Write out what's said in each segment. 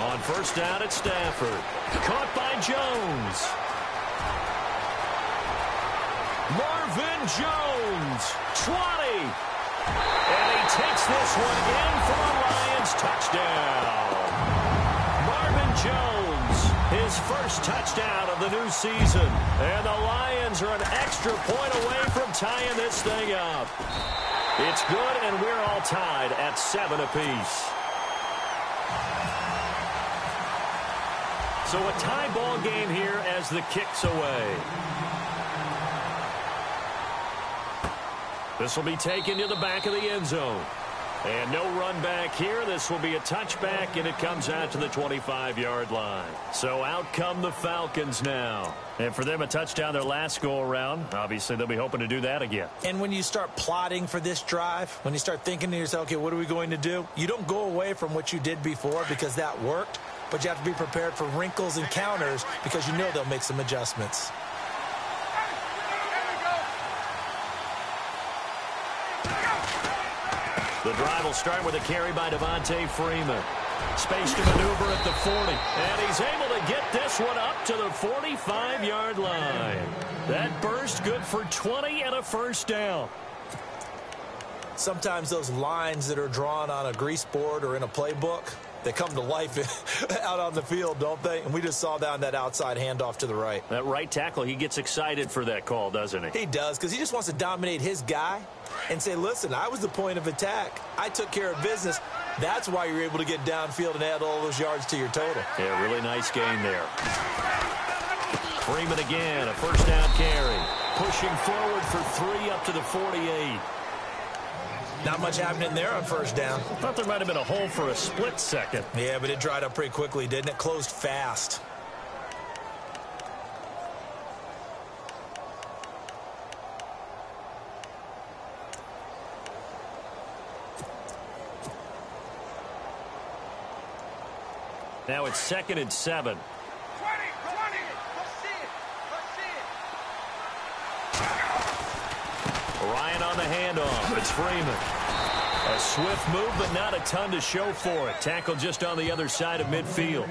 On first down at Stafford. Caught by Jones. Marvin Jones, 20. And he takes this one in for a Lions touchdown. Marvin Jones, his first touchdown of the new season. And the Lions are an extra point away from tying this thing up. It's good, and we're all tied at 7 apiece. So a tie ball game here as the kick's away. This will be taken to the back of the end zone. And no run back here. This will be a touchback, and it comes out to the 25-yard line. So out come the Falcons now. And for them, a touchdown their last go-around. Obviously, they'll be hoping to do that again. And when you start plotting for this drive, when you start thinking to yourself, okay, what are we going to do? You don't go away from what you did before because that worked, but you have to be prepared for wrinkles and counters because you know they'll make some adjustments. The drive will start with a carry by Devontae Freeman. Space to maneuver at the 40. And he's able to get this one up to the 45-yard line. That burst good for 20 and a first down. Sometimes those lines that are drawn on a grease board or in a playbook, they come to life out on the field, don't they? And we just saw down that outside handoff to the right. That right tackle, he gets excited for that call, doesn't he? He does, because he just wants to dominate his guy and say, listen, I was the point of attack. I took care of business. That's why you're able to get downfield and add all those yards to your total. Yeah, really nice game there. Freeman again, a first down carry. Pushing forward for 3 up to the 48. Not much happening there on first down. I thought there might have been a hole for a split second. Yeah, but it dried up pretty quickly, didn't it? Closed fast. Now it's 2nd and 7. 20. Let's see it. Ryan on the handoff. It's Freeman. A swift move, but not a ton to show for it. Tackle just on the other side of midfield.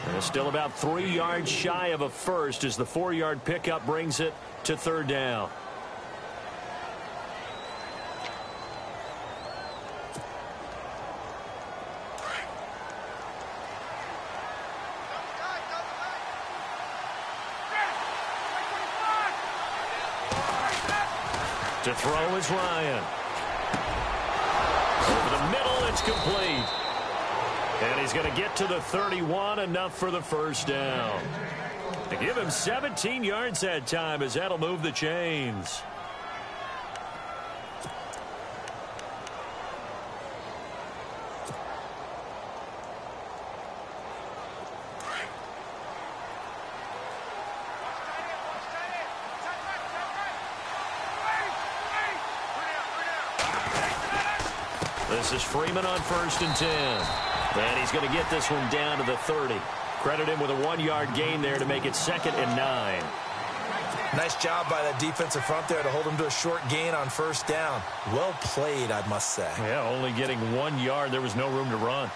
And it's still about 3 yards shy of a first as the 4-yard pickup brings it to 3rd down. To throw is Ryan. Over the middle, it's complete. And he's going to get to the 31, enough for the first down. To give him 17 yards that time, as that'll move the chains. This is Freeman on 1st and 10. And he's going to get this one down to the 30. Credit him with a 1-yard gain there to make it 2nd and 9. Nice job by that defensive front there to hold him to a short gain on first down. Well played, I must say. Yeah, only getting 1 yard. There was no room to run.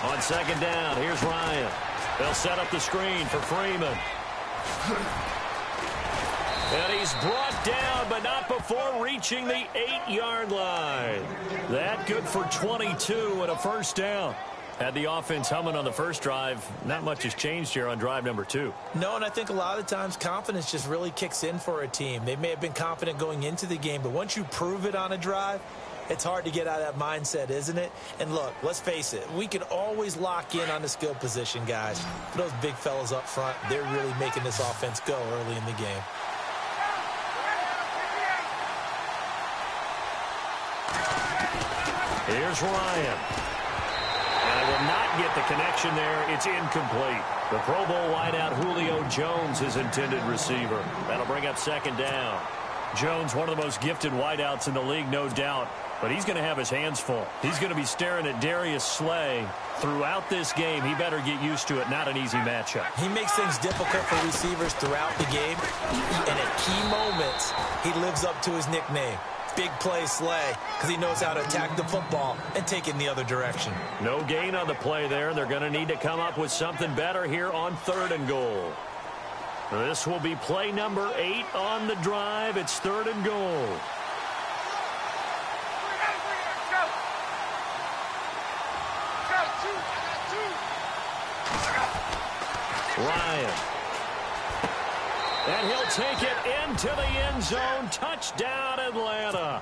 On 2nd down, here's Ryan. They'll set up the screen for Freeman. And he's brought down, but not before reaching the 8-yard line. That good for 22 and a first down. Had the offense humming on the first drive. Not much has changed here on drive number 2. No, and I think a lot of the times confidence just really kicks in for a team. They may have been confident going into the game, but once you prove it on a drive, it's hard to get out of that mindset, isn't it? And look, let's face it, we can always lock in on the skill position, guys. But those big fellas up front, they're really making this offense go early in the game. Here's Ryan. And I will not get the connection there. It's incomplete. The Pro Bowl wideout Julio Jones, his intended receiver. That'll bring up 2nd down. Jones, one of the most gifted wideouts in the league, no doubt. But he's going to have his hands full. He's going to be staring at Darius Slay throughout this game. He better get used to it. Not an easy matchup. He makes things difficult for receivers throughout the game. And at key moments, he lives up to his nickname. Big play Slay, because he knows how to attack the football and take it in the other direction. No gain on the play there. They're going to need to come up with something better here on 3rd and goal. This will be play number 8 on the drive. It's 3rd and goal. Ryan. And he'll take it into the end zone. Touchdown, Atlanta.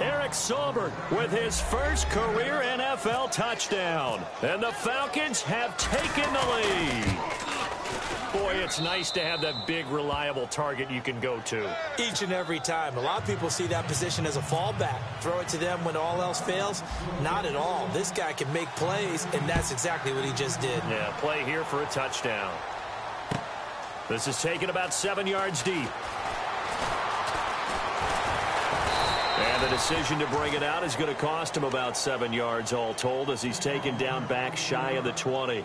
Eric Saubert with his first career NFL touchdown. And the Falcons have taken the lead. Boy, it's nice to have that big, reliable target you can go to. Each and every time. A lot of people see that position as a fallback. Throw it to them when all else fails. Not at all. This guy can make plays, and that's exactly what he just did. Yeah, play here for a touchdown. This is taken about 7 yards deep. And the decision to bring it out is going to cost him about 7 yards all told as he's taken down back shy of the 20.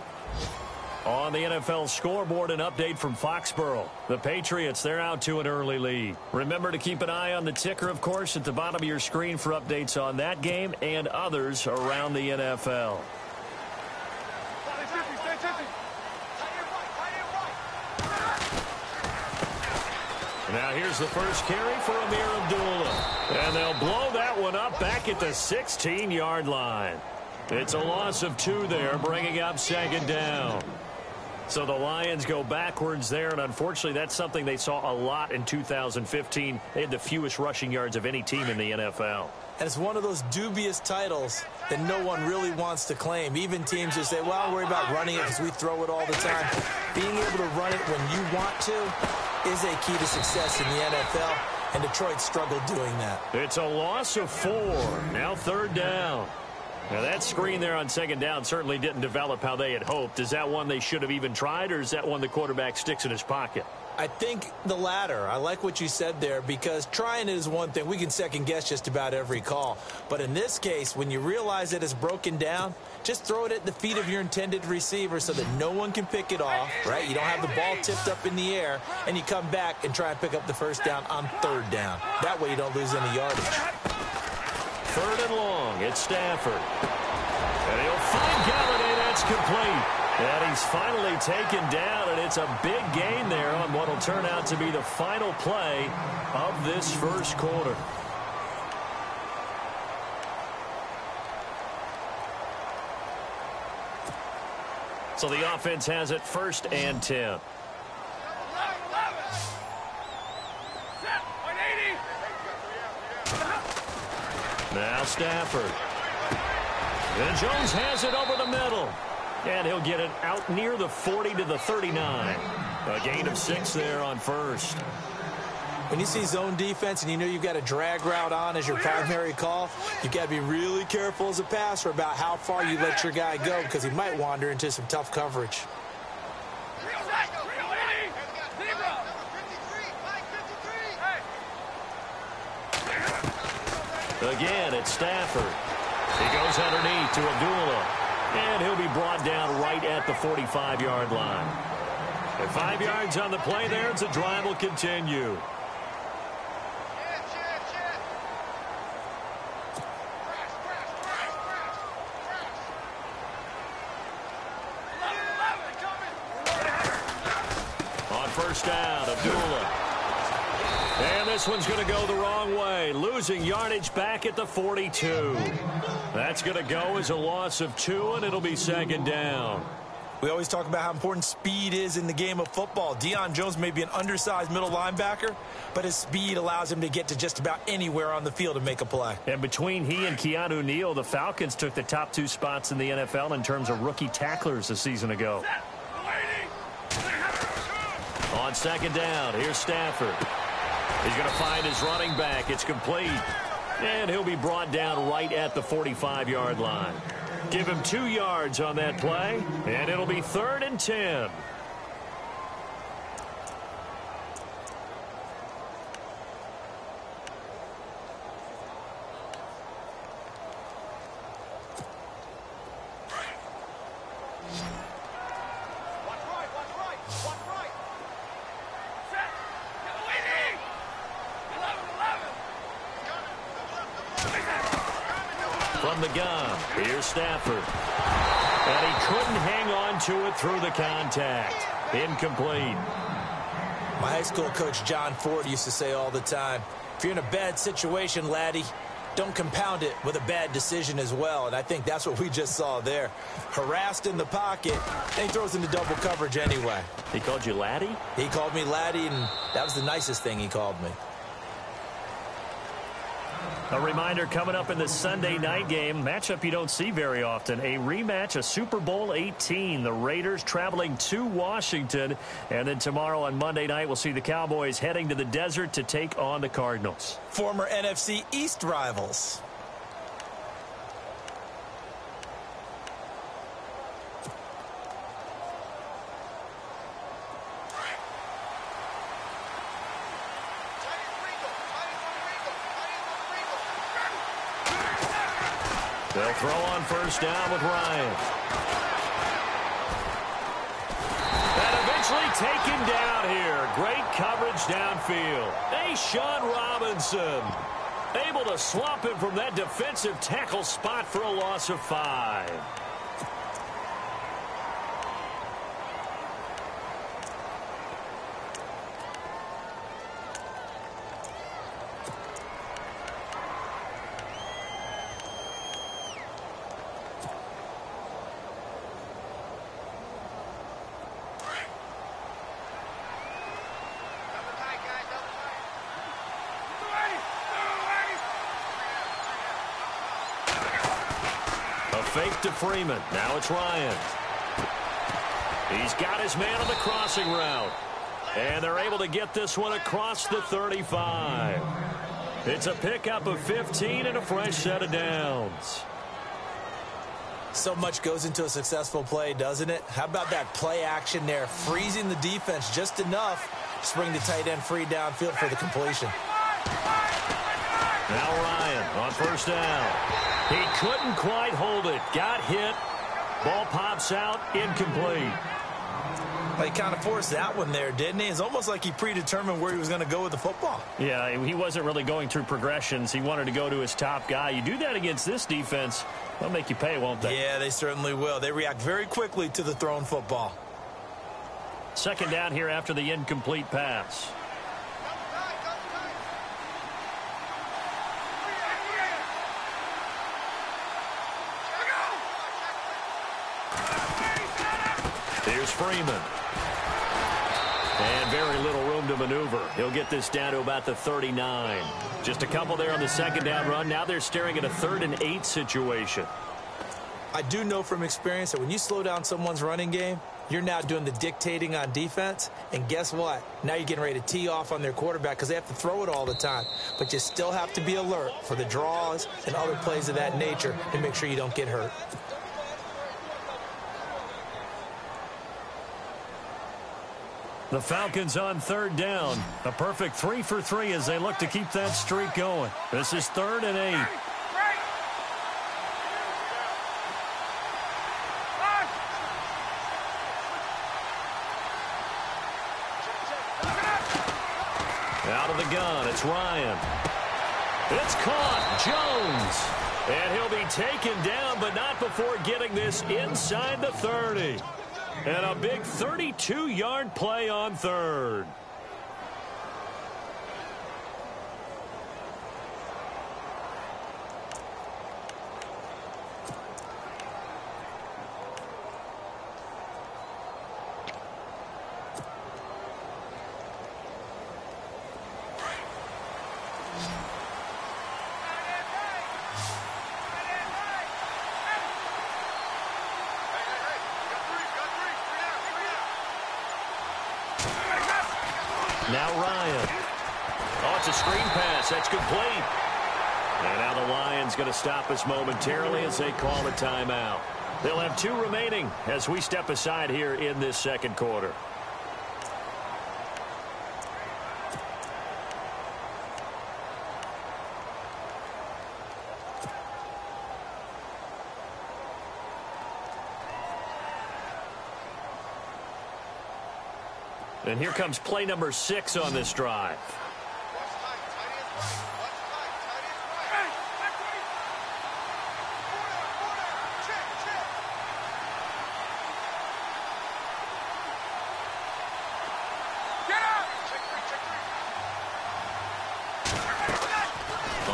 On the NFL scoreboard, an update from Foxborough. The Patriots, they're out to an early lead. Remember to keep an eye on the ticker, of course, at the bottom of your screen for updates on that game and others around the NFL. Now here's the first carry for Amir Abdullah. And they'll blow that one up back at the 16-yard line. It's a loss of 2 there, bringing up 2nd down. So the Lions go backwards there, and unfortunately that's something they saw a lot in 2015. They had the fewest rushing yards of any team in the NFL. And it's one of those dubious titles that no one really wants to claim. Even teams who say, well, I'll worry about running it because we throw it all the time. Being able to run it when you want to is a key to success in the NFL, and Detroit struggled doing that. It's a loss of 4. Now 3rd down. Now that screen there on 2nd down certainly didn't develop how they had hoped. Is that one they should have even tried, or is that one the quarterback sticks in his pocket? I think the latter. I like what you said there, because trying it is one thing. We can second guess just about every call. But in this case, when you realize that it's broken down, just throw it at the feet of your intended receiver so that no one can pick it off, right? You don't have the ball tipped up in the air, and you come back and try and pick up the 1st down on 3rd down. That way you don't lose any yardage. 3rd and long. It's Stafford. And he'll find Galladay. That's complete. And he's finally taken down, and it's a big gain there on what will turn out to be the final play of this first quarter. So the offense has it 1st and 10. Now Stafford. And Jones has it over the middle. And he'll get it out near the 40 to the 39. A gain of 6 there on 1st. When you see zone defense and you know you've got a drag route on as your primary call, you've got to be really careful as a passer about how far you let your guy go, because he might wander into some tough coverage. Again, it's Stafford. He goes underneath to Abdullah. And he'll be brought down right at the 45-yard line. And 5 yards on the play there, and the drive will continue. On 1st down, Abdullah. And this one's going to go the wrong way. Losing yardage back at the 42. That's going to go as a loss of 2, and it'll be 2nd down. We always talk about how important speed is in the game of football. Deion Jones may be an undersized middle linebacker, but his speed allows him to get to just about anywhere on the field and make a play. And between he and Keanu Neal, the Falcons took the top 2 spots in the NFL in terms of rookie tacklers a season ago. On 2nd down, here's Stafford. He's going to find his running back. It's complete. And he'll be brought down right at the 45-yard line. Give him 2 yards on that play, and it'll be 3rd and 10. From the gun, here's Stafford. And he couldn't hang on to it through the contact. Incomplete. My high school coach, John Ford, used to say all the time, if you're in a bad situation, laddie, don't compound it with a bad decision as well. And I think that's what we just saw there. Harassed in the pocket, then he throws into double coverage anyway. He called you laddie? He called me laddie, and that was the nicest thing he called me. A reminder coming up in the Sunday night game, matchup you don't see very often, a rematch of Super Bowl 18. The Raiders traveling to Washington. And then tomorrow on Monday night, we'll see the Cowboys heading to the desert to take on the Cardinals. Former NFC East rivals. They'll throw on first down with Ryan. And eventually taken down here. Great coverage downfield. Sean Robinson able to swamp him from that defensive tackle spot for a loss of 5. Fake to Freeman. Now it's Ryan. He's got his man on the crossing route. And they're able to get this one across the 35. It's a pickup of 15 and a fresh set of downs. So much goes into a successful play, doesn't it? How about that play action there? Freezing the defense just enough to bring the tight end free downfield for the completion. Now Ryan on first down. He couldn't quite hold it. Got hit. Ball pops out. Incomplete. Well, he kind of forced that one there, didn't he? It's almost like he predetermined where he was going to go with the football. Yeah, he wasn't really going through progressions. He wanted to go to his top guy. You do that against this defense, they'll make you pay, won't they? Yeah, they certainly will. They react very quickly to the thrown football. Second down here after the incomplete pass. Here's Freeman. And very little room to maneuver. He'll get this down to about the 39. Just a couple there on the second down run. Now they're staring at a 3rd and 8 situation. I do know from experience that when you slow down someone's running game, you're now doing the dictating on defense. And guess what? Now you're getting ready to tee off on their quarterback because they have to throw it all the time. But you still have to be alert for the draws and other plays of that nature to make sure you don't get hurt. The Falcons on 3rd down. A perfect 3 for 3 as they look to keep that streak going. This is 3rd and 8. Out of the gun, it's Ryan. It's caught, Jones. And he'll be taken down, but not before getting this inside the 30. And a big 32-yard play on 3rd. Now Ryan. Oh, it's a screen pass. That's complete. And now the Lions going to stop us momentarily as they call a timeout. They'll have 2 remaining as we step aside here in this second quarter. And here comes play number 6 on this drive.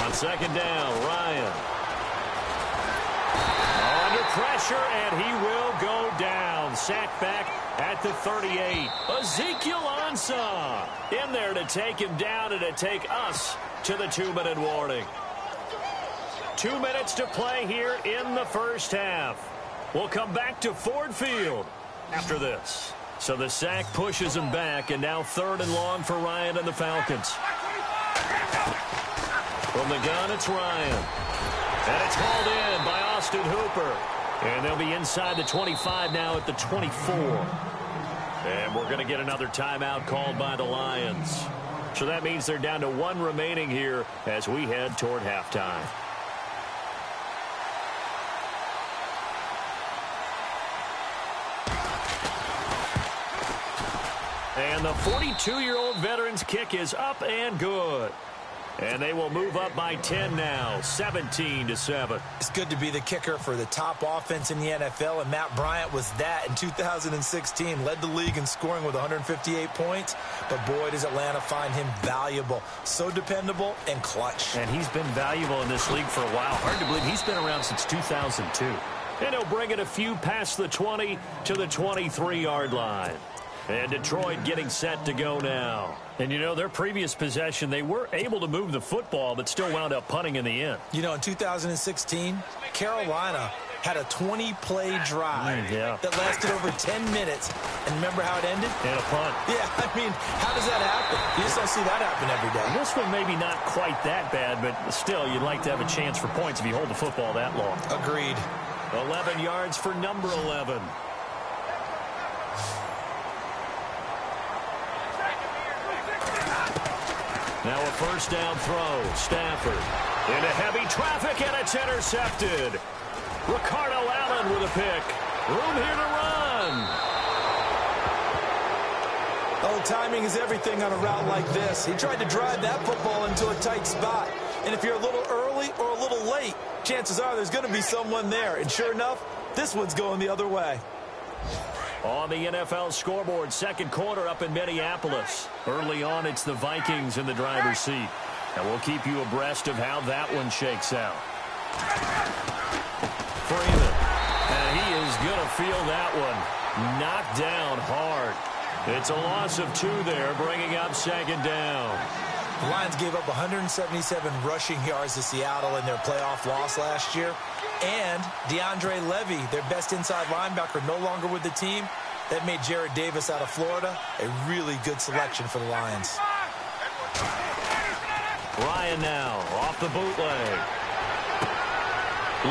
On second down, Ryan. Under pressure, and he will go down. Sacked back at the 38. Ezekiel Ansah in there to take him down and to take us to the 2-minute warning. 2 minutes to play here in the first half. We'll come back to Ford Field after this. So the sack pushes him back, and now 3rd and long for Ryan and the Falcons. From the gun, it's Ryan. And it's hauled in by Austin Hooper. And they'll be inside the 25 now at the 24. And we're going to get another timeout called by the Lions. So that means they're down to 1 remaining here as we head toward halftime. And the 42-year-old veteran's kick is up and good. And they will move up by 10 now, 17-7. It's good to be the kicker for the top offense in the NFL, and Matt Bryant was that in 2016. Led the league in scoring with 158 points, but boy, does Atlanta find him valuable. So dependable and clutch. And he's been valuable in this league for a while. Hard to believe he's been around since 2002. And he'll bring it a few past the 20 to the 23-yard line. And Detroit getting set to go now. And, you know, their previous possession, they were able to move the football, but still wound up punting in the end. You know, in 2016, Carolina had a 20-play drive that lasted over 10 minutes. And remember how it ended? And a punt. Yeah, I mean, how does that happen? You just don't see that happen every day. This one maybe not quite that bad, but still, you'd like to have a chance for points if you hold the football that long. Agreed. 11 yards for number 11. Now a first down throw. Stafford into heavy traffic, and it's intercepted. Ricardo Allen with a pick. Room here to run. Oh, timing is everything on a route like this. He tried to drive that football into a tight spot. And if you're a little early or a little late, chances are there's going to be someone there. And sure enough, this one's going the other way. On the NFL scoreboard, second quarter up in Minneapolis. Early on, it's the Vikings in the driver's seat. And we'll keep you abreast of how that one shakes out. Freeman. And he is going to feel that one. Knocked down hard. It's a loss of 2 there, bringing up second down. The Lions gave up 177 rushing yards to Seattle in their playoff loss last year. And DeAndre Levy, their best inside linebacker, no longer with the team. That made Jared Davis out of Florida a really good selection for the Lions. Ryan now off the bootleg.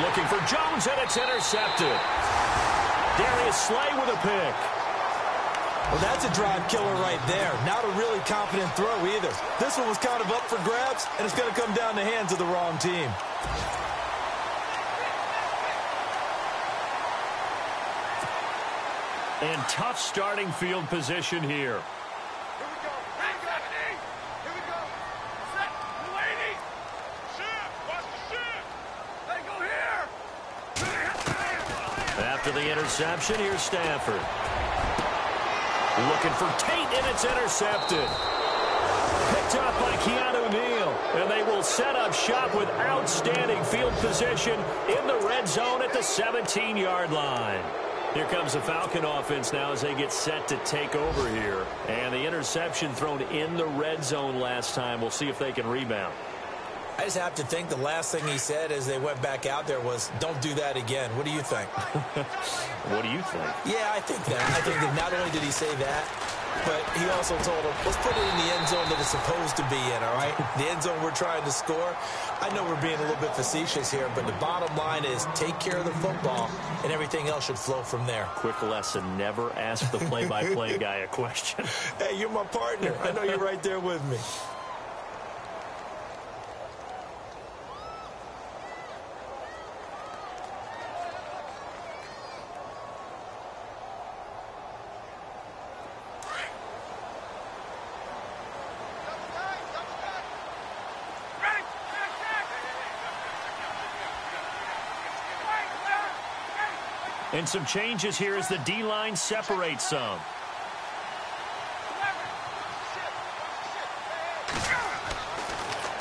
Looking for Jones, and it's intercepted. Darius Slay with a pick. Well, that's a drive killer right there. Not a really confident throw either. This one was kind of up for grabs, and it's going to come down the hands of the wrong team. And tough starting field position here. Here we go. Here we go. Set. Waiting. Shoot. Watch the shoot. They go here. After the interception, here's Stafford. Looking for Tate, and it's intercepted. Picked up by Keanu Neal. And they will set up shop with outstanding field position in the red zone at the 17-yard line. Here comes the Falcon offense now as they get set to take over here. And the interception thrown in the red zone last time. We'll see if they can rebound. I just have to think the last thing he said as they went back out there was, don't do that again. What do you think? What do you think? Yeah, I think that. I think that not only did he say that, but he also told him, let's put it in the end zone that it's supposed to be in, all right? The end zone we're trying to score. I know we're being a little bit facetious here, but the bottom line is take care of the football, and everything else should flow from there. Quick lesson, never ask the play-by-play guy a question. Hey, you're my partner. I know you're right there with me. And some changes here as the D-line separates some.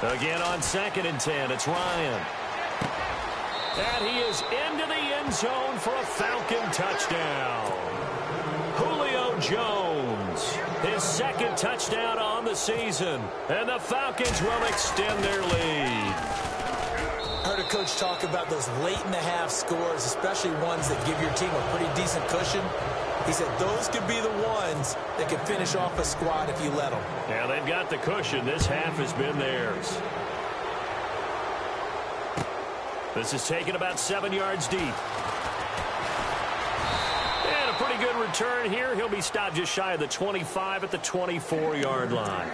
Again on 2nd and 10, it's Ryan. And he is into the end zone for a Falcon touchdown. Julio Jones, his 2nd touchdown on the season. And the Falcons will extend their lead. I heard a coach talk about those late-in-the-half scores, especially ones that give your team a pretty decent cushion. He said those could be the ones that can finish off a squad if you let them. Yeah, they've got the cushion. This half has been theirs. This is taken about 7 yards deep. And a pretty good return here. He'll be stopped just shy of the 25 at the 24-yard line.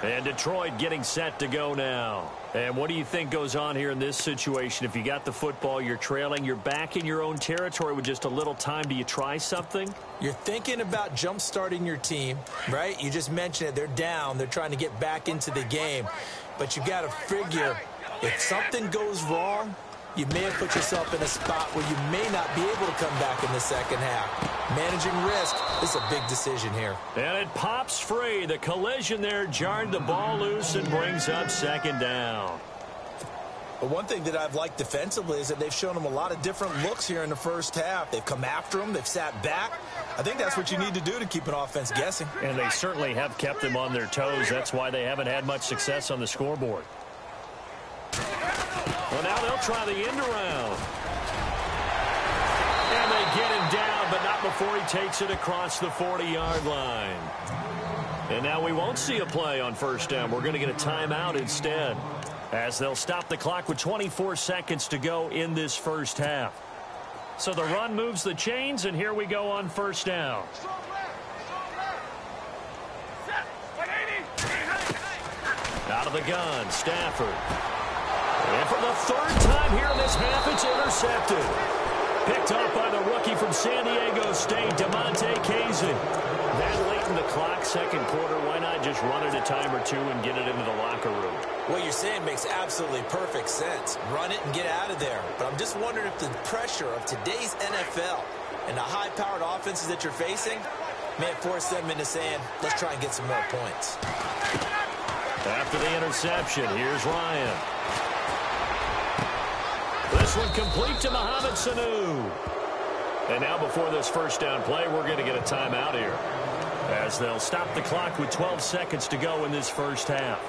And Detroit getting set to go now. And what do you think goes on here in this situation? If you got the football, you're trailing, you're back in your own territory with just a little time. Do you try something? You're thinking about jump-starting your team, right? You just mentioned it. They're down. They're trying to get back into the game. But you got to figure if something goes wrong, you may have put yourself in a spot where you may not be able to come back in the second half. Managing risk is a big decision here. And it pops free. The collision there jarred the ball loose and brings up 2nd down. But one thing that I've liked defensively is that they've shown them a lot of different looks here in the first half. They've come after them. They've sat back. I think that's what you need to do to keep an offense guessing. And they certainly have kept them on their toes. That's why they haven't had much success on the scoreboard. Well, now they'll try the end around. And they get him down, but not before he takes it across the 40-yard line. And now we won't see a play on 1st down. We're going to get a timeout instead, as they'll stop the clock with 24 seconds to go in this first half. So the run moves the chains, and here we go on 1st down. Out of the gun, Stafford. And for the 3rd time here in this half, it's intercepted. Picked off by the rookie from San Diego State, Damontae Kazin. That late in the clock, 2nd quarter, why not just run it a time or two and get it into the locker room? What you're saying makes absolutely perfect sense. Run it and get out of there. But I'm just wondering if the pressure of today's NFL and the high-powered offenses that you're facing may force them into saying, let's try and get some more points. After the interception, here's Ryan. This one complete to Mohamed Sanu. And now before this 1st down play, we're going to get a timeout here, as they'll stop the clock with 12 seconds to go in this first half.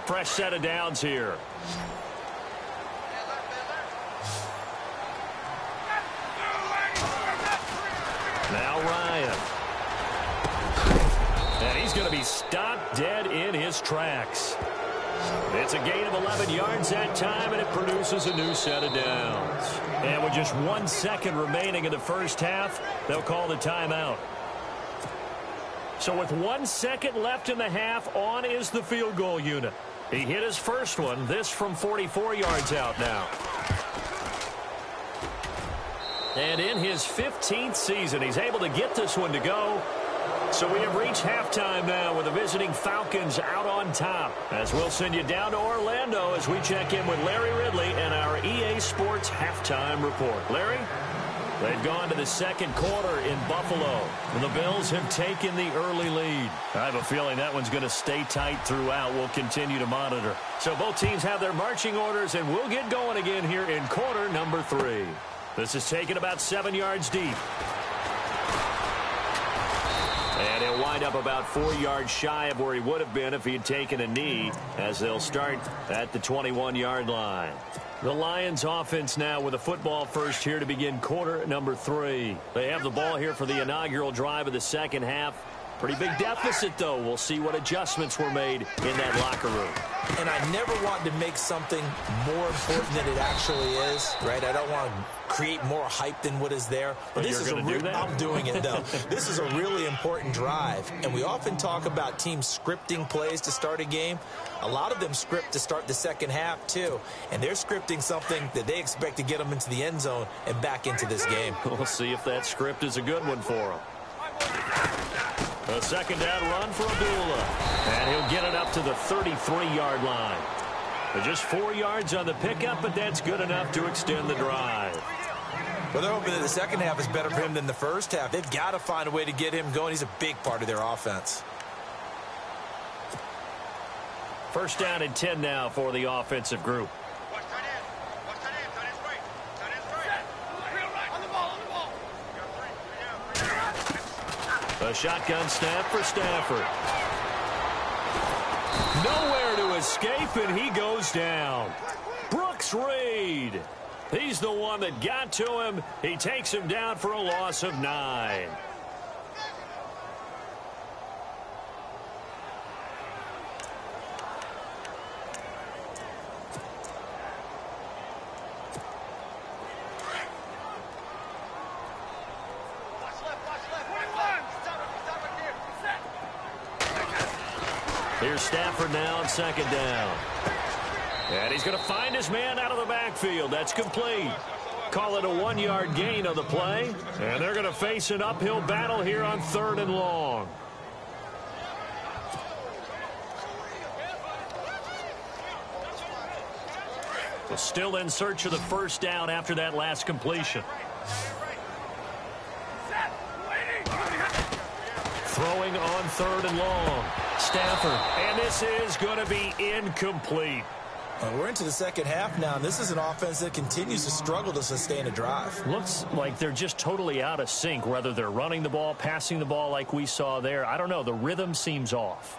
Fresh set of downs here. Now Ryan. And he's going to be stopped dead in his tracks. It's a gain of 11 yards that time, and it produces a new set of downs. And with just 1 second remaining in the first half, they'll call the timeout. So with 1 second left in the half, on is the field goal unit. He hit his first one, this from 44 yards out now. And in his 15th season, he's able to get this one to go. So we have reached halftime now with the visiting Falcons out on top. As we'll send you down to Orlando as we check in with Larry Ridley and our EA Sports halftime report. Larry? They've gone to the 2nd quarter in Buffalo, and the Bills have taken the early lead. I have a feeling that one's going to stay tight throughout. We'll continue to monitor. So both teams have their marching orders, and we'll get going again here in quarter number 3. This is taken about 7 yards deep. And he'll wind up about 4 yards shy of where he would have been if he had taken a knee, as they'll start at the 21-yard line. The Lions offense now with a football first here to begin quarter number 3. They have the ball here for the inaugural drive of the second half. Pretty big deficit, though. We'll see what adjustments were made in that locker room. And I never want to make something more important than it actually is, right? I don't want to create more hype than what is there. But this is I'm doing it, though. This is a really important drive. And we often talk about teams scripting plays to start a game. A lot of them script to start the second half, too. And they're scripting something that they expect to get them into the end zone and back into this game. We'll see if that script is a good one for them. A second down run for Abdullah. And he'll get it up to the 33-yard line. Just 4 yards on the pickup, but that's good enough to extend the drive. Well, they're hoping that the second half is better for him than the first half. They've got to find a way to get him going. He's a big part of their offense. First down and 10 now for the offensive group. A shotgun snap for Stafford. Nowhere to escape, and he goes down. Brooks Reed. He's the one that got to him. He takes him down for a loss of 9. Here's Stafford now on second down. And he's going to find his man out of the backfield. That's complete. Call it a 1-yard gain on the play. And they're going to face an uphill battle here on 3rd and long. Well, still in search of the first down after that last completion. Throwing on 3rd and long. Stafford. And this is going to be incomplete. We're into the second half now. This is an offense that continues to struggle to sustain a drive. Looks like they're just totally out of sync, whether they're running the ball, passing the ball like we saw there. I don't know. The rhythm seems off.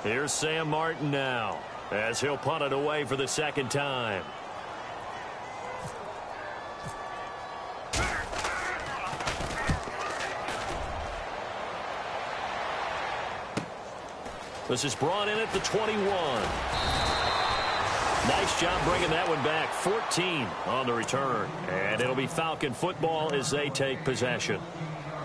Here's Sam Martin now as he'll punt it away for the second time. This is brought in at the 21. Nice job bringing that one back. 14 on the return. And it'll be Falcon football as they take possession.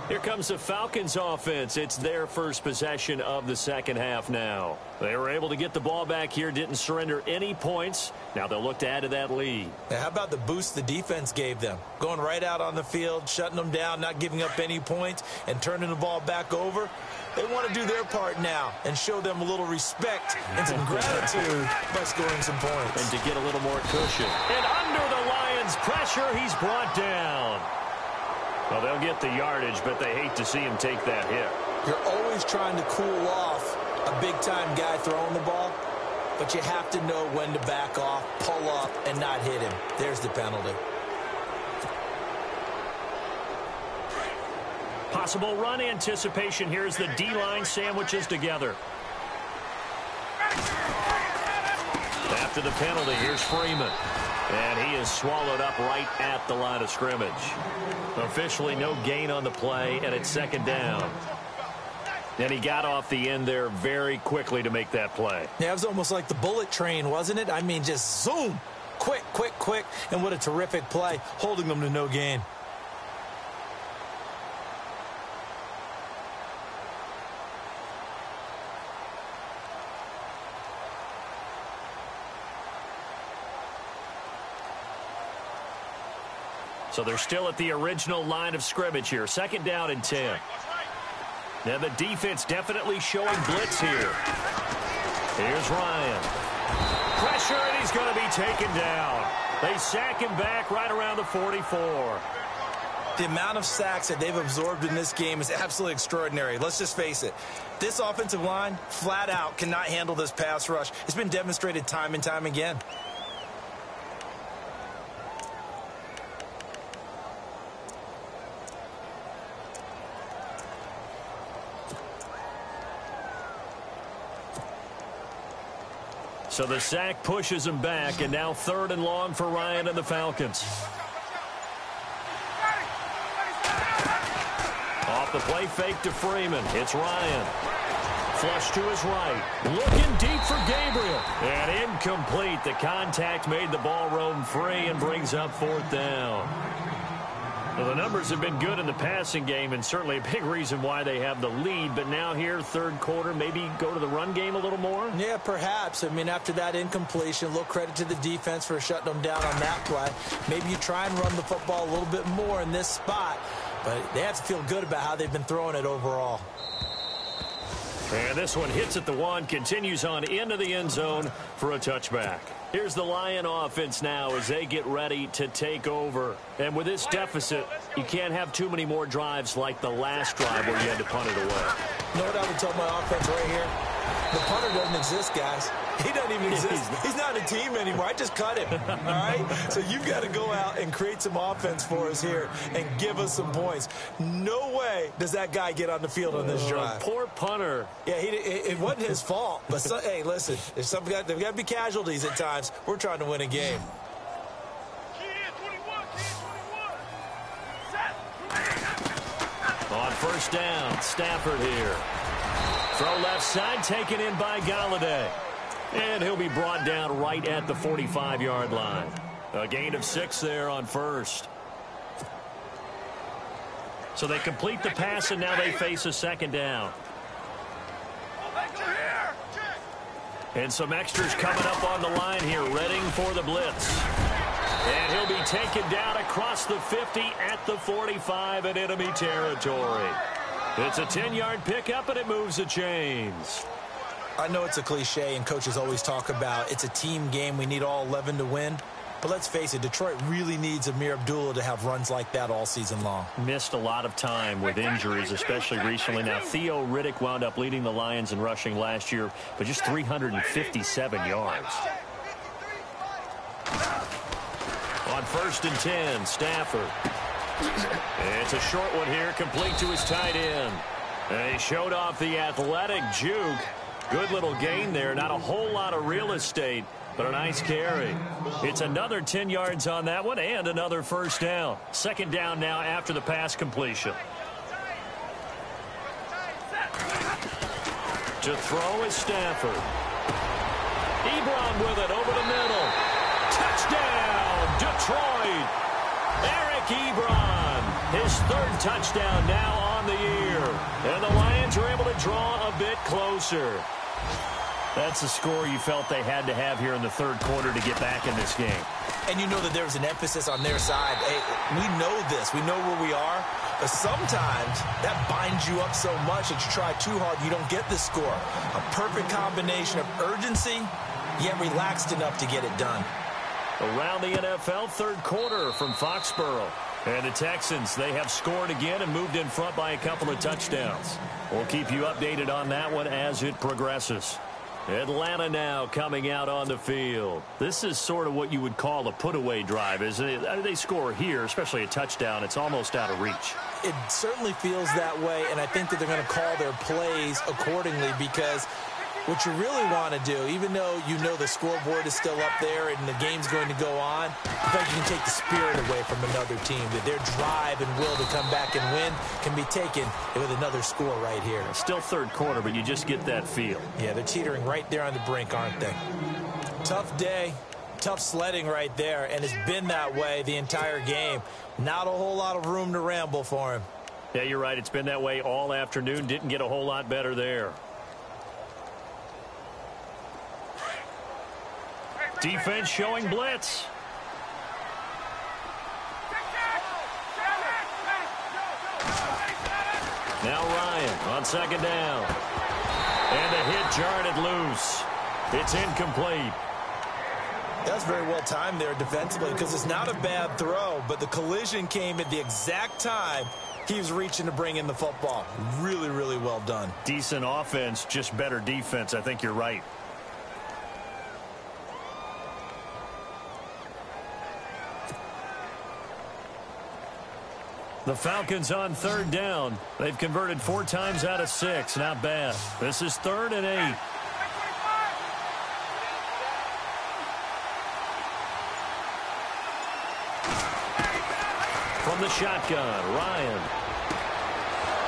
Here comes the Falcons offense. It's their first possession of the second half now. They were able to get the ball back here, didn't surrender any points. Now they'll look to add to that lead. Now, how about the boost the defense gave them? Going right out on the field, shutting them down, not giving up any points, and turning the ball back over. They want to do their part now and show them a little respect and some gratitude by scoring some points. And to get a little more cushion. And under the Lions' pressure, he's brought down. Well, they'll get the yardage, but they hate to see him take that hit. You're always trying to cool off a big-time guy throwing the ball, but you have to know when to back off, pull up, and not hit him. There's the penalty. Possible run anticipation here as the D-line sandwiches together. After the penalty, here's Freeman. And he is swallowed up right at the line of scrimmage. Officially no gain on the play, and it's second down. And he got off the end there very quickly to make that play. Yeah, it was almost like the bullet train, wasn't it? I mean, just zoom. Quick, quick, quick. And what a terrific play, holding them to no gain. So they're still at the original line of scrimmage here. Second down and 10. Now the defense definitely showing blitz here. Here's Ryan. Pressure, and he's going to be taken down. They sack him back right around the 44. The amount of sacks that they've absorbed in this game is absolutely extraordinary. Let's just face it. This offensive line, flat out, cannot handle this pass rush. It's been demonstrated time and time again. So the sack pushes him back, and now 3rd and long for Ryan and the Falcons. Off the play fake to Freeman. It's Ryan. Flush to his right. Looking deep for Gabriel. And incomplete. The contact made the ball roam free and brings up 4th down. Well, the numbers have been good in the passing game, and certainly a big reason why they have the lead. But now here, third quarter, maybe go to the run game a little more? Yeah, perhaps. I mean, after that incompletion, a little credit to the defense for shutting them down on that play. Maybe you try and run the football a little bit more in this spot. But they have to feel good about how they've been throwing it overall. And this one hits at the 1, continues on into the end zone for a touchback. Here's the Lion offense now as they get ready to take over. And with this deficit, you can't have too many more drives like the last drive where you had to punt it away. You know what I would tell my offense right here? The punter doesn't exist, guys. He doesn't even exist. He's not a team anymore. I just cut him, all right? So you've got to go out and create some offense for us here and give us some points. No way does that guy get on the field on this drive. Poor punter. Yeah, it wasn't his fault. But, hey, listen, there's there've got to be casualties at times. We're trying to win a game. On first down, Stafford here. Throw left side, taken in by Galladay. And he'll be brought down right at the 45-yard line. A gain of 6 there on first. So they complete the pass, and now they face a second down. And some extras coming up on the line here, readying for the blitz. And he'll be taken down across the 50 at the 45 in enemy territory. It's a 10-yard pickup, and it moves the chains. I know it's a cliche, and coaches always talk about it's a team game. We need all 11 to win. But let's face it, Detroit really needs Amir Abdullah to have runs like that all season long. Missed a lot of time with injuries, especially recently. Now, Theo Riddick wound up leading the Lions in rushing last year, but just 357 yards. On first and 10, Stafford. It's a short one here, complete to his tight end. And he showed off the athletic juke. Good little gain there. Not a whole lot of real estate, but a nice carry. It's another 10 yards on that one and another first down. Second down now after the pass completion. To throw is Stafford. Ebron with it over the middle. Touchdown, Detroit. Eric Ebron, his third touchdown now on the year. And the Lions are able to draw a bit closer. That's the score you felt they had to have here in the third quarter to get back in this game. And you know that there was an emphasis on their side. Hey, we know this. We know where we are. But sometimes that binds you up so much that you try too hard, you don't get the score. A perfect combination of urgency, yet relaxed enough to get it done. Around the NFL, third quarter from Foxborough. And the Texans, they have scored again and moved in front by a couple of touchdowns. We'll keep you updated on that one as it progresses. Atlanta now coming out on the field. This is sort of what you would call a put-away drive, isn't it? They score here, especially a touchdown. It's almost out of reach. It certainly feels that way, and I think that they're going to call their plays accordingly because what you really want to do, even though you know the scoreboard is still up there and the game's going to go on, I think you can take the spirit away from another team, that their drive and will to come back and win can be taken with another score right here. Still third quarter, but you just get that feel. Yeah, they're teetering right there on the brink, aren't they? Tough day, tough sledding right there, and it's been that way the entire game. Not a whole lot of room to ramble for him. Yeah, you're right. It's been that way all afternoon. Didn't get a whole lot better there. Defense showing blitz. Now Ryan on second down. And the hit jarred it loose. It's incomplete. That's very well timed there defensively because it's not a bad throw, but the collision came at the exact time he was reaching to bring in the football. Really, really well done. Decent offense, just better defense. I think you're right. The Falcons on third down. They've converted 4 times out of 6. Not bad. This is 3rd and 8. From the shotgun, Ryan.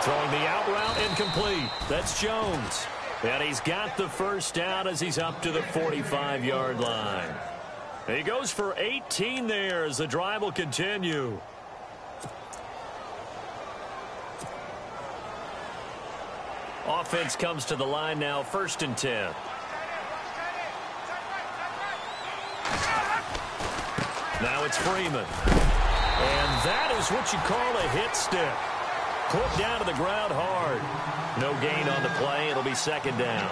Throwing the out route incomplete. That's Jones. And he's got the first down as he's up to the 45-yard line. He goes for 18 there as the drive will continue. Offense comes to the line now, 1st and 10. Now it's Freeman. And that is what you call a hit stick. Put down to the ground hard. No gain on the play. It'll be 2nd down.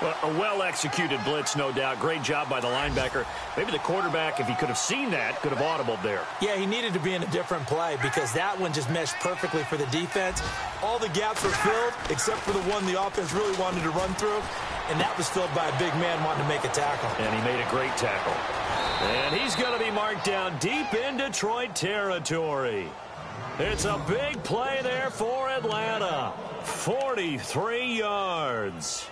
Well, a well-executed blitz, no doubt. Great job by the linebacker. Maybe the quarterback, if he could have seen that, could have audibled there. Yeah, he needed to be in a different play because that one just meshed perfectly for the defense. All the gaps were filled except for the one the offense really wanted to run through, and that was filled by a big man wanting to make a tackle. And he made a great tackle. And he's going to be marked down deep in Detroit territory. It's a big play there for Atlanta. 43 yards.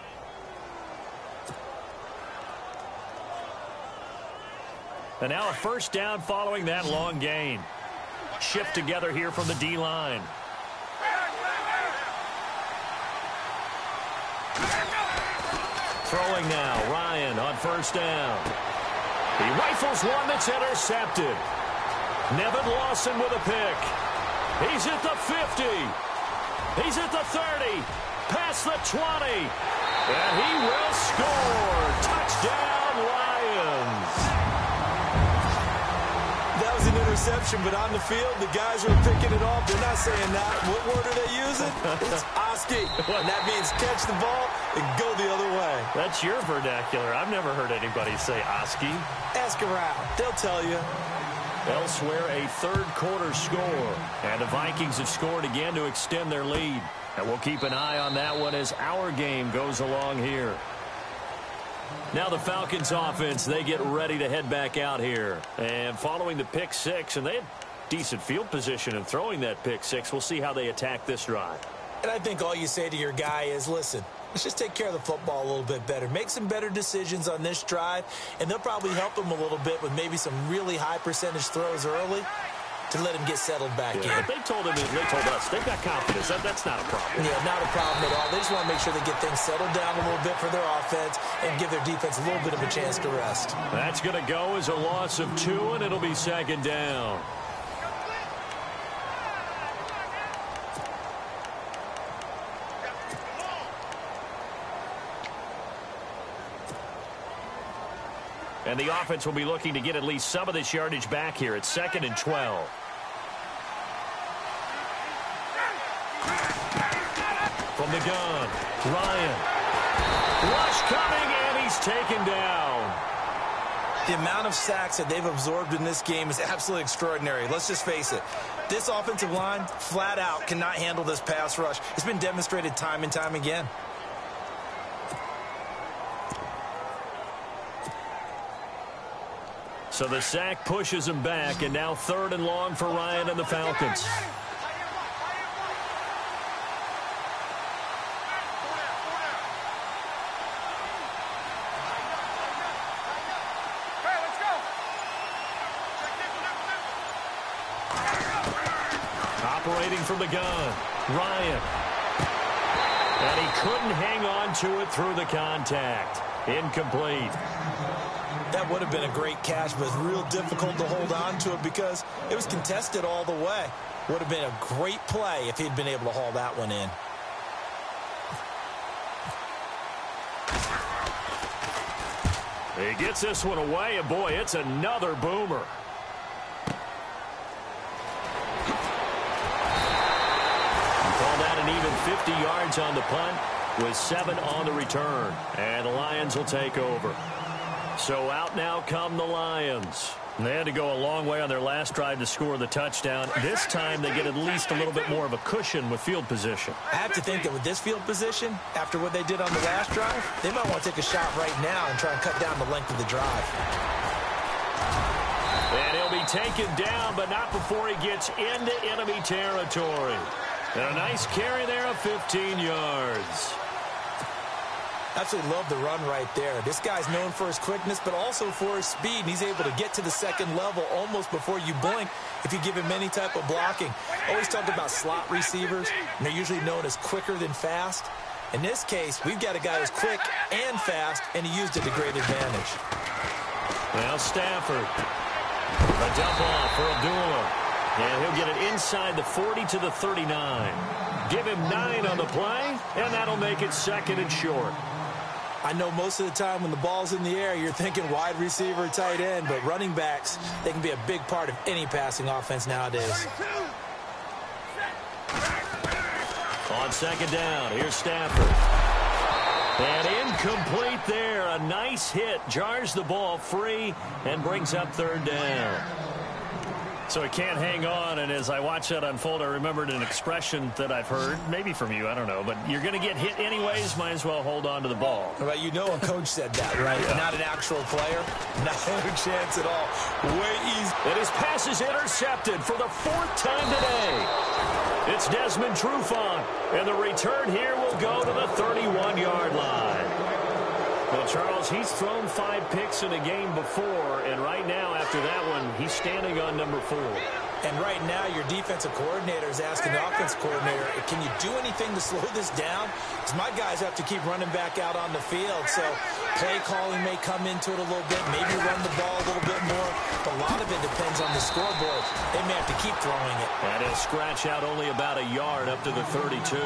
And now a first down following that long gain. Shift together here from the D-line. Throwing now, Ryan on first down. He rifles one that's intercepted. Nevin Lawson with a pick. He's at the 50. He's at the 30. Past the 20. And he will score. Touchdown, Lions. That was an interception, but on the field, the guys who are picking it off, they're not saying that. What word are they using? It's Oski. And that means catch the ball and go the other way. That's your vernacular. I've never heard anybody say Oski. Ask around. They'll tell you. Elsewhere, a third-quarter score. And the Vikings have scored again to extend their lead. And we'll keep an eye on that one as our game goes along here. Now the Falcons offense, they get ready to head back out here. And following the pick six, and they had decent field position in throwing that pick six. We'll see how they attack this drive. And I think all you say to your guy is, listen, let's just take care of the football a little bit better. Make some better decisions on this drive, and they'll probably help him a little bit with maybe some really high percentage throws early to let him get settled back in. They told him, they told us, they've got confidence. That's not a problem. Yeah, not a problem at all. They just want to make sure they get things settled down a little bit for their offense and give their defense a little bit of a chance to rest. That's going to go as a loss of 2, and it'll be second down. And the offense will be looking to get at least some of this yardage back here. It's 2nd and 12. From the gun, Ryan. Rush coming, and he's taken down. The amount of sacks that they've absorbed in this game is absolutely extraordinary. Let's just face it. This offensive line, flat out, cannot handle this pass rush. It's been demonstrated time and time again. So the sack pushes him back, and now 3rd and long for Ryan and the Falcons. Operating from the gun, Ryan. And he couldn't hang on to it through the contact. Incomplete. That would have been a great catch, but it's real difficult to hold on to it because it was contested all the way. Would have been a great play if he'd been able to haul that one in. He gets this one away, and boy, it's another boomer. Call that an even 50 yards on the punt with 7 on the return. And the Lions will take over. So out now come the Lions. They had to go a long way on their last drive to score the touchdown. This time they get at least a little bit more of a cushion with field position. I have to think that with this field position, after what they did on the last drive, they might want to take a shot right now and try and cut down the length of the drive. And he'll be taken down, but not before he gets into enemy territory. And a nice carry there of 15 yards. Absolutely love the run right there. This guy's known for his quickness, but also for his speed. And he's able to get to the second level almost before you blink if you give him any type of blocking. Always talk about slot receivers, and they're usually known as quicker than fast. In this case, we've got a guy who's quick and fast, and he used it to great advantage. Now Stafford. A dump off for Abdullah. And he'll get it inside the 40 to the 39. Give him 9 on the play, and that'll make it 2nd and short. I know most of the time when the ball's in the air, you're thinking wide receiver, tight end, but running backs, they can be a big part of any passing offense nowadays. On 2nd down, here's Stafford. And Incomplete there. A nice hit. Jars the ball free and brings up third down. So he can't hang on, and as I watch that unfold, I remembered an expression that I've heard, maybe from you, I don't know, but you're going to get hit anyways, might as well hold on to the ball. Well, you know a coach said that, right? Yeah. Not an actual player. Not a chance at all. Way easy. And his pass is intercepted for the 4th time today. It's Desmond Trufant, and the return here will go to the 31-yard line. Well, Charles, he's thrown 5 picks in a game before, and right now, after that one, he's standing on number 4. And right now, your defensive coordinator is asking the offensive coordinator, can you do anything to slow this down? Because my guys have to keep running back out on the field, so play calling may come into it a little bit, maybe run the ball a little bit more. But a lot of it depends on the scoreboard. They may have to keep throwing it. That is scratch out only about a yard up to the 32.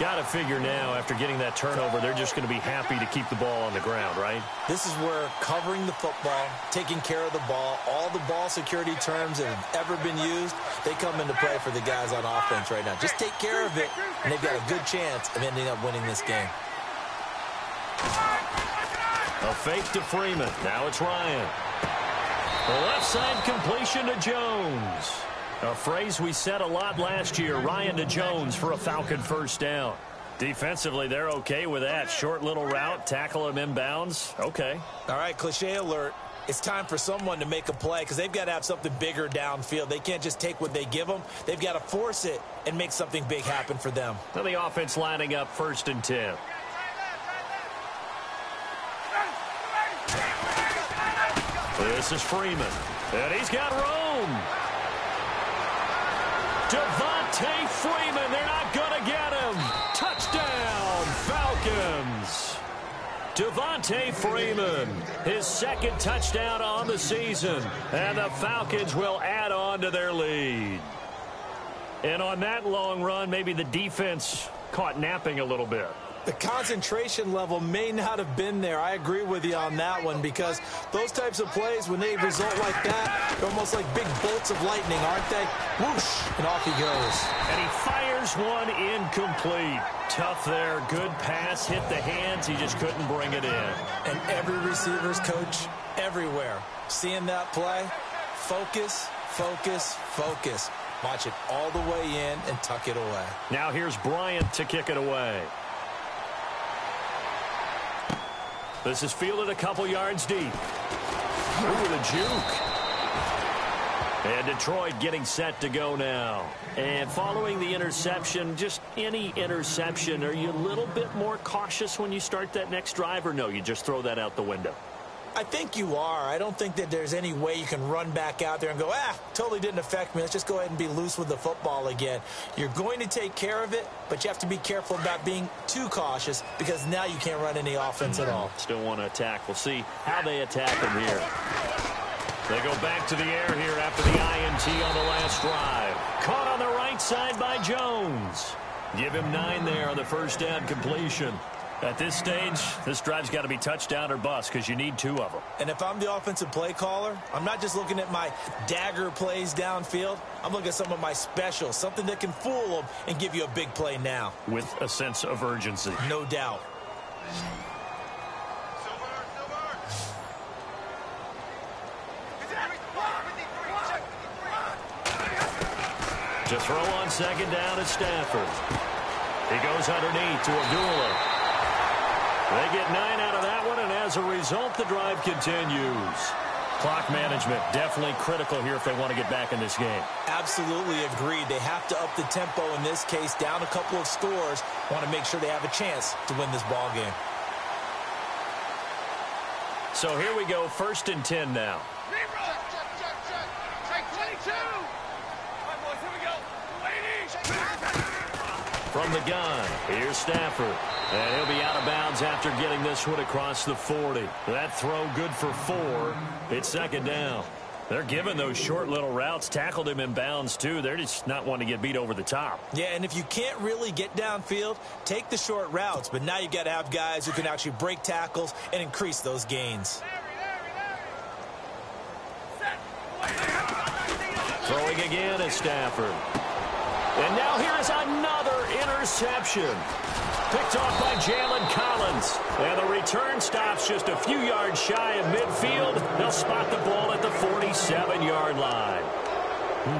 Got to figure now, after getting that turnover, they're just going to be happy to keep the ball on the ground, right? This is where covering the football, taking care of the ball, all the ball security terms that have ever been used, they come into play for the guys on offense right now. Just take care of it, and they've got a good chance of ending up winning this game. A fake to Freeman. Now it's Ryan. The left side completion to Jones. A phrase we said a lot last year, Ryan to Jones for a Falcon first down. Defensively, they're okay with that. Short little route, tackle him inbounds. Okay. All right, cliche alert. It's time for someone to make a play because they've got to have something bigger downfield. They can't just take what they give them. They've got to force it and make something big happen for them. Now the offense lining up 1st and 10. This is Freeman. And he's got room. Devontae Freeman, they're not going to get him. Touchdown, Falcons. Devontae Freeman, his 2nd touchdown on the season. And the Falcons will add on to their lead. And on that long run, maybe the defense caught napping a little bit. The concentration level may not have been there. I agree with you on that one because those types of plays, when they result like that, they're almost like big bolts of lightning, aren't they? Whoosh, and off he goes. And he fires one incomplete. Tough there. Good pass. Hit the hands. He just couldn't bring it in. And every receiver's coach everywhere. Seeing that play, focus, focus, focus. Watch it all the way in and tuck it away. Now here's Bryant to kick it away. This is fielded a couple yards deep. Ooh, the juke. And Detroit getting set to go now. And following the interception, just any interception, are you a little bit more cautious when you start that next drive, or no, you just throw that out the window? I think you are. I don't think that there's any way you can run back out there and go, totally didn't affect me. Let's just go ahead and be loose with the football again. You're going to take care of it, but you have to be careful about being too cautious because now you can't run any offense at all. Still want to attack. We'll see how they attack him here. They go back to the air here after the INT on the last drive. Caught on the right side by Jones. Give him 9 there on the first down completion. At this stage, this drive's got to be touchdown or bust because you need 2 of them. And if I'm the offensive play caller, I'm not just looking at my dagger plays downfield. I'm looking at some of my specials, something that can fool them and give you a big play now. With a sense of urgency. No doubt. To throw on second down at Stafford. He goes underneath to Abdullah. They get 9 out of that one, and as a result, the drive continues. Clock management definitely critical here if they want to get back in this game. Absolutely agreed. They have to up the tempo in this case, down a couple of scores. Want to make sure they have a chance to win this ball game. So here we go, 1st and 10 now. Take 22. All right, boys, here we go. From the gun, here's Stafford. And he'll be out of bounds after getting this one across the 40. That throw good for 4. It's 2nd down. They're giving those short little routes. Tackled him in bounds, too. They're just not wanting to get beat over the top. Yeah, and if you can't really get downfield, take the short routes. But now you got to have guys who can actually break tackles and increase those gains. Throwing again is Stafford. And now here is another interception. picked off by Jalen Collins. And the return stops just a few yards shy of midfield. They'll spot the ball at the 47-yard line.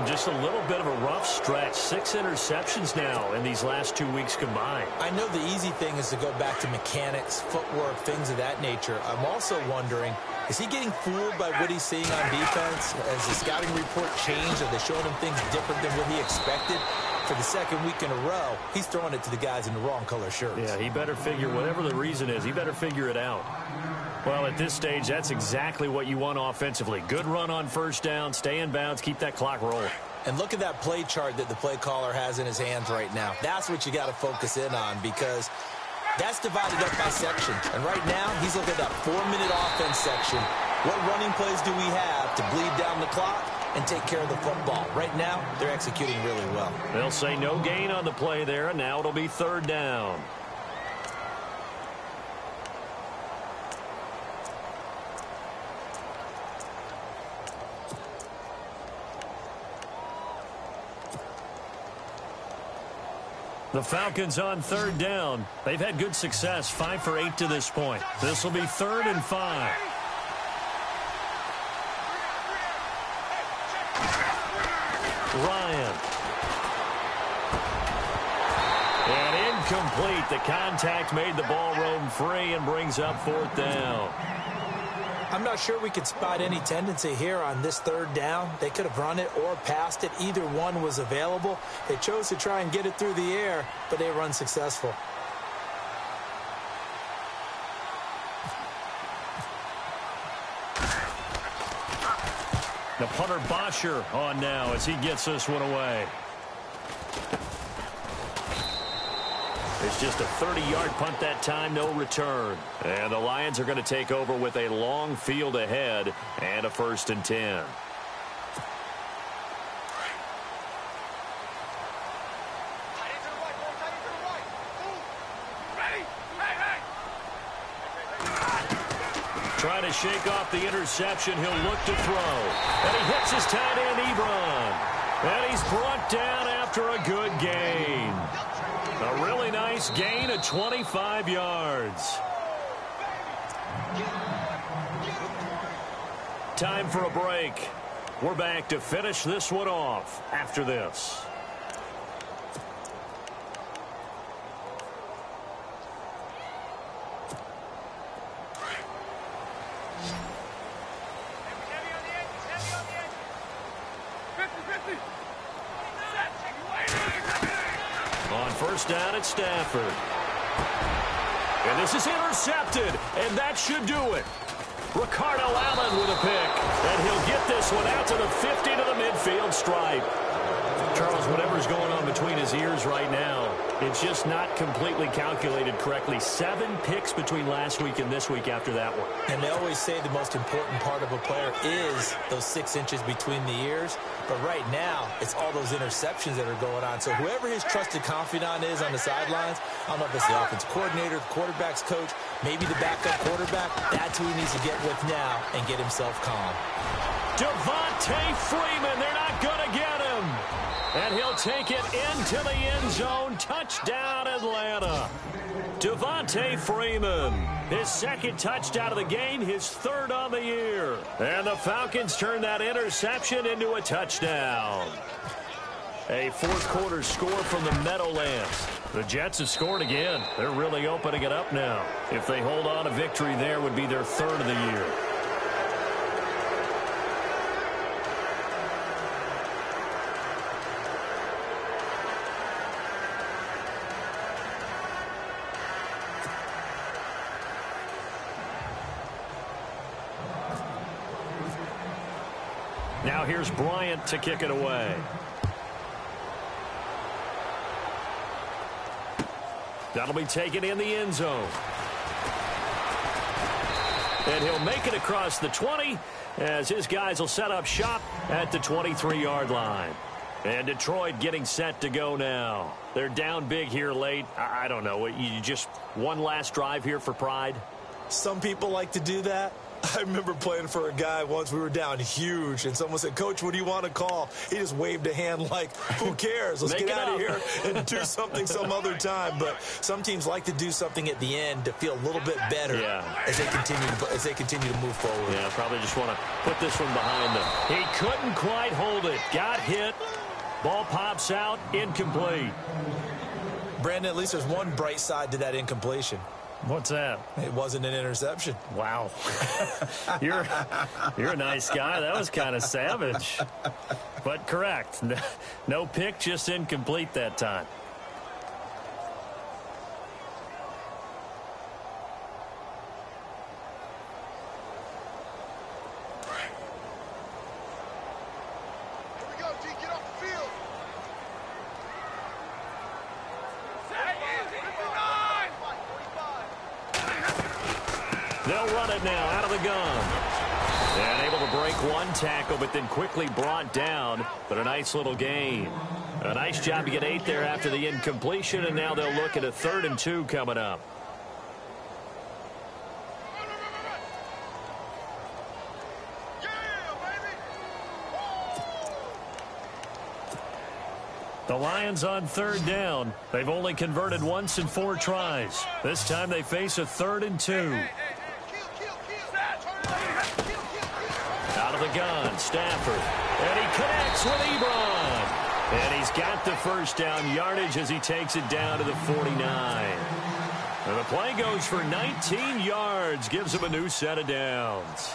Just a little bit of a rough stretch. 6 interceptions now in these last 2 weeks combined. I know the easy thing is to go back to mechanics, footwork, things of that nature. I'm also wondering, is he getting fooled by what he's seeing on defense? Has the scouting report changed? Are they showing him things different than what he expected? For the second week in a row, he's throwing it to the guys in the wrong color shirts. Yeah, he better figure, whatever the reason is, he better figure it out. Well, at this stage, that's exactly what you want offensively. Good run on first down, stay in bounds, keep that clock rolling. And look at that play chart that the play caller has in his hands right now. That's what you got to focus in on, because that's divided up by section. And right now, he's looking at that 4-minute offense section. What running plays do we have to bleed down the clock and take care of the football? Right now, they're executing really well. They'll say no gain on the play there, and now it'll be third down. The Falcons on third down. They've had good success, 5 for 8 to this point. This will be 3rd and 5. Ryan. And incomplete. The contact made the ball roam free and brings up 4th down. I'm not sure we could spot any tendency here on this third down. They could have run it or passed it. Either one was available. They chose to try and get it through the air, but they were unsuccessful. The punter Bosher on now as he gets this one away. It's just a 30-yard punt that time, no return. And the Lions are going to take over with a long field ahead and a 1st and 10. Trying to shake off the interception. He'll look to throw. And he hits his tight end, Ebron. And he's brought down after a good gain. A really nice gain of 25 yards. Time for a break. We're back to finish this one off after this. First down at Stafford. And this is intercepted, and that should do it. Ricardo Allen with a pick, and he'll get this one out to the 50 to the midfield stripe. Charles, whatever's going on between his ears right now, it's just not completely calculated correctly. 7 picks between last week and this week after that one. And they always say the most important part of a player is those 6 inches between the ears. But right now, it's all those interceptions that are going on. So whoever his trusted confidant is on the sidelines, I don't know if it's the offensive coordinator, the quarterback's coach, maybe the backup quarterback, that's who he needs to get with now and get himself calm. Devontae Freeman, they're not going to get him. And he'll take it into the end zone. Touchdown, Atlanta. Devontae Freeman, his 2nd touchdown of the game, his 3rd on the year. And the Falcons turn that interception into a touchdown. A 4th quarter score from the Meadowlands. The Jets have scored again. They're really opening it up now. If they hold on, a victory there would be their 3rd of the year. Now here's Bryant to kick it away. That'll be taken in the end zone. And he'll make it across the 20 as his guys will set up shop at the 23-yard line. And Detroit getting set to go now. They're down big here late. I don't know. You just one last drive here for pride? Some people like to do that. I remember playing for a guy once. We were down huge, and someone said, "Coach, what do you want to call?" He just waved a hand like, "Who cares? Let's get out of here and do something some other time." But some teams like to do something at the end to feel a little bit better as they continue to move forward. Yeah, probably just want to put this one behind them. He couldn't quite hold it. Got hit. Ball pops out. Incomplete. Brandon, at least there's one bright side to that incompletion. What's that? It wasn't an interception. Wow. You're a nice guy. That was kind of savage. But correct. No pick, just incomplete that time. Here we go, D. Get off the field. They'll run it now out of the gun. And able to break one tackle, but then quickly brought down. But a nice little gain. A nice job to get 8 there after the incompletion, and now they'll look at a 3rd and 2 coming up. The Lions on 3rd down. They've only converted once in 4 tries. This time they face a 3rd and 2. Out of the gun, Stafford. And he connects with Ebron. And he's got the first down yardage as he takes it down to the 49. And the play goes for 19 yards, gives him a new set of downs.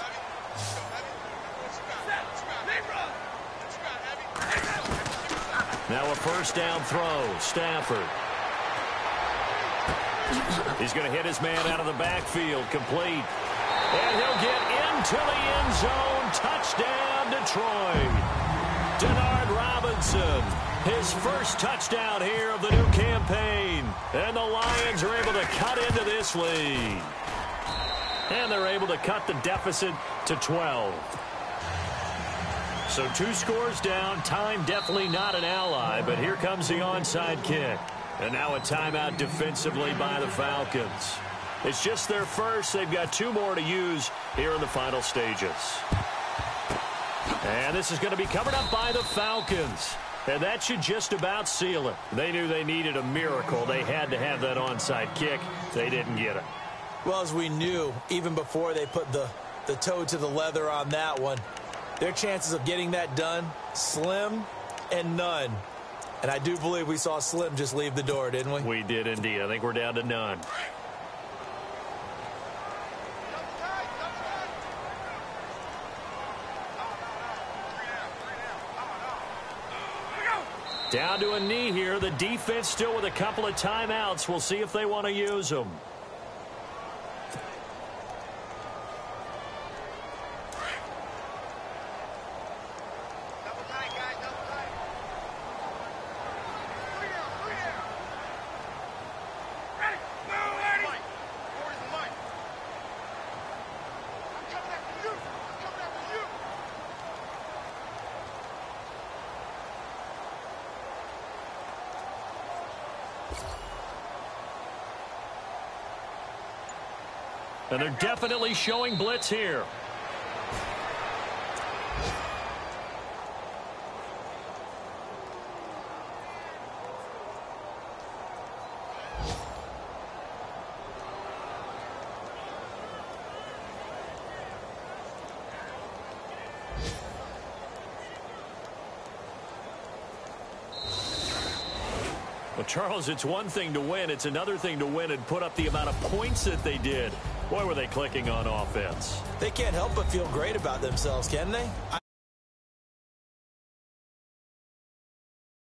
Now a first down throw, Stafford. He's going to hit his man out of the backfield, complete. And he'll get into the end zone. Touchdown, Detroit. Denard Robinson, his first touchdown here of the new campaign. And the Lions are able to cut into this lead. And they're able to cut the deficit to 12. So 2 scores down. Time definitely not an ally, but here comes the onside kick. And now a timeout defensively by the Falcons. It's just their first. They've got 2 more to use here in the final stages. And this is going to be covered up by the Falcons. And that should just about seal it. They knew they needed a miracle. They had to have that onside kick. They didn't get it. Well, as we knew, even before they put the toe to the leather on that one, their chances of getting that done, slim and none. And I do believe we saw Slim just leave the door, didn't we? We did indeed. I think we're down to none. Down to a knee here. The defense still with a couple of timeouts. We'll see if they want to use them. And they're definitely showing blitz here. Well, Charles, it's one thing to win. It's another thing to win and put up the amount of points that they did. Boy, were they clicking on offense. They can't help but feel great about themselves, can they?